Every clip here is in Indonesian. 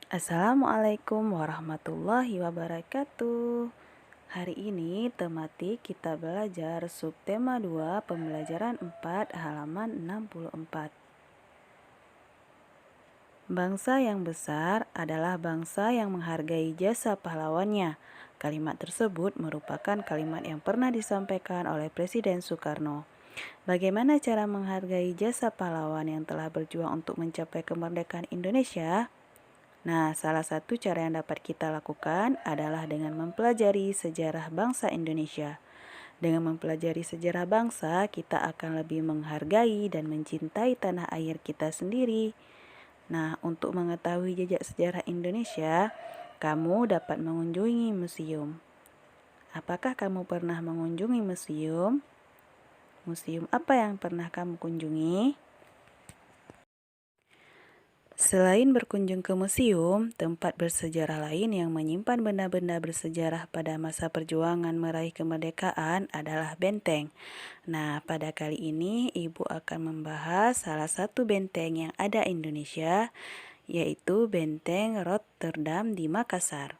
Assalamualaikum warahmatullahi wabarakatuh. Hari ini tematik kita belajar subtema 2 pembelajaran 4 halaman 64. Bangsa yang besar adalah bangsa yang menghargai jasa pahlawannya. Kalimat tersebut merupakan kalimat yang pernah disampaikan oleh Presiden Soekarno. Bagaimana cara menghargai jasa pahlawan yang telah berjuang untuk mencapai kemerdekaan Indonesia? Nah, salah satu cara yang dapat kita lakukan adalah dengan mempelajari sejarah bangsa Indonesia. Dengan mempelajari sejarah bangsa, kita akan lebih menghargai dan mencintai tanah air kita sendiri. Nah, untuk mengetahui jejak sejarah Indonesia, kamu dapat mengunjungi museum. Apakah kamu pernah mengunjungi museum? Museum apa yang pernah kamu kunjungi? Selain berkunjung ke museum, tempat bersejarah lain yang menyimpan benda-benda bersejarah pada masa perjuangan meraih kemerdekaan adalah benteng. Nah, pada kali ini Ibu akan membahas salah satu benteng yang ada di Indonesia, yaitu Benteng Rotterdam di Makassar.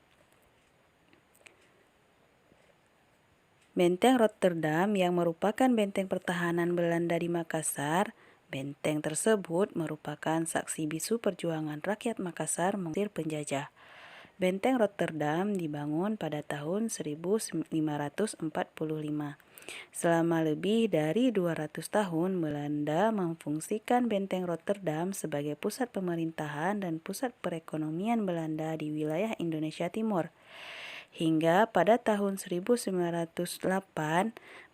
Benteng Rotterdam yang merupakan benteng pertahanan Belanda di Makassar. Benteng tersebut merupakan saksi bisu perjuangan rakyat Makassar mengusir penjajah. Benteng Rotterdam dibangun pada tahun 1545. Selama lebih dari 200 tahun, Belanda memfungsikan Benteng Rotterdam sebagai pusat pemerintahan dan pusat perekonomian Belanda di wilayah Indonesia Timur. Hingga pada tahun 1908,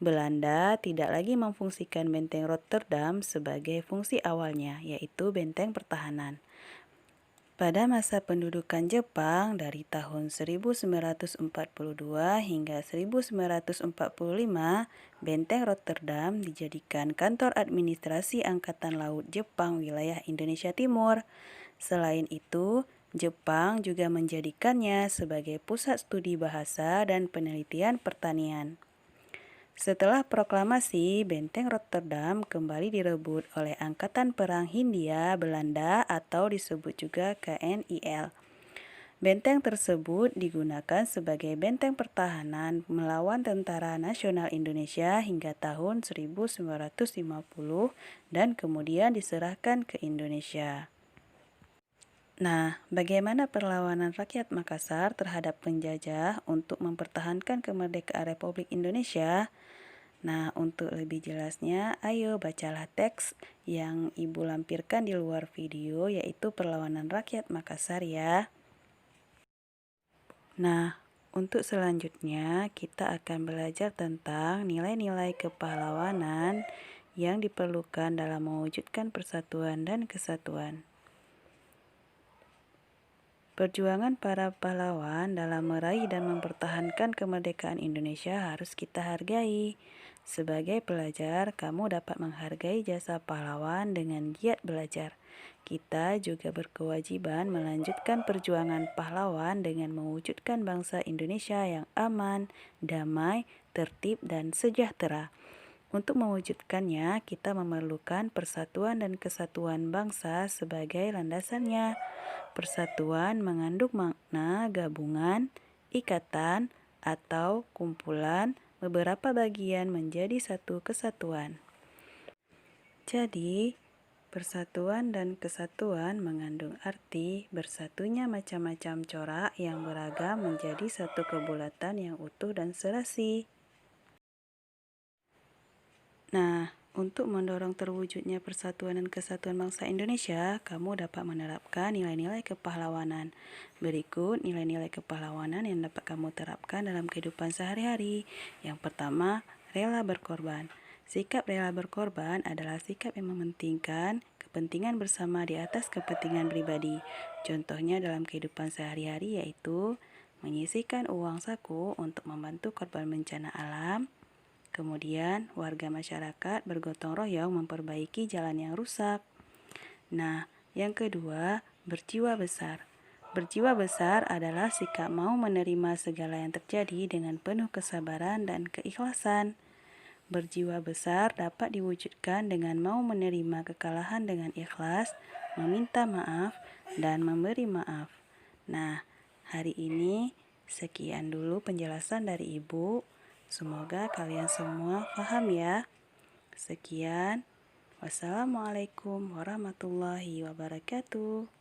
Belanda tidak lagi memfungsikan Benteng Rotterdam sebagai fungsi awalnya, yaitu benteng pertahanan. Pada masa pendudukan Jepang dari tahun 1942 hingga 1945, Benteng Rotterdam dijadikan kantor administrasi Angkatan Laut Jepang wilayah Indonesia Timur. Selain itu, Jepang juga menjadikannya sebagai pusat studi bahasa dan penelitian pertanian. Setelah proklamasi, Benteng Rotterdam kembali direbut oleh Angkatan Perang Hindia Belanda atau disebut juga KNIL. Benteng tersebut digunakan sebagai benteng pertahanan melawan Tentara Nasional Indonesia hingga tahun 1950 dan kemudian diserahkan ke Indonesia. Nah, bagaimana perlawanan rakyat Makassar terhadap penjajah untuk mempertahankan kemerdekaan Republik Indonesia? Nah, untuk lebih jelasnya, ayo bacalah teks yang Ibu lampirkan di luar video, yaitu perlawanan rakyat Makassar ya. Nah, untuk selanjutnya kita akan belajar tentang nilai-nilai kepahlawanan yang diperlukan dalam mewujudkan persatuan dan kesatuan. Perjuangan para pahlawan dalam meraih dan mempertahankan kemerdekaan Indonesia harus kita hargai. Sebagai pelajar, kamu dapat menghargai jasa pahlawan dengan giat belajar. Kita juga berkewajiban melanjutkan perjuangan pahlawan dengan mewujudkan bangsa Indonesia yang aman, damai, tertib, dan sejahtera. Untuk mewujudkannya, kita memerlukan persatuan dan kesatuan bangsa sebagai landasannya. Persatuan mengandung makna gabungan, ikatan, atau kumpulan beberapa bagian menjadi satu kesatuan. Jadi, persatuan dan kesatuan mengandung arti bersatunya macam-macam corak yang beragam menjadi satu kebulatan yang utuh dan serasi. Nah, untuk mendorong terwujudnya persatuan dan kesatuan bangsa Indonesia, kamu dapat menerapkan nilai-nilai kepahlawanan. Berikut nilai-nilai kepahlawanan yang dapat kamu terapkan dalam kehidupan sehari-hari. Yang pertama, rela berkorban. Sikap rela berkorban adalah sikap yang mementingkan kepentingan bersama di atas kepentingan pribadi. Contohnya dalam kehidupan sehari-hari yaitu menyisihkan uang saku untuk membantu korban bencana alam. Kemudian, warga masyarakat bergotong royong memperbaiki jalan yang rusak. Nah, yang kedua, berjiwa besar. Berjiwa besar adalah sikap mau menerima segala yang terjadi dengan penuh kesabaran dan keikhlasan. Berjiwa besar dapat diwujudkan dengan mau menerima kekalahan dengan ikhlas, meminta maaf, dan memberi maaf. Nah, hari ini sekian dulu penjelasan dari Ibu. Semoga kalian semua paham ya. Sekian. Wassalamualaikum warahmatullahi wabarakatuh.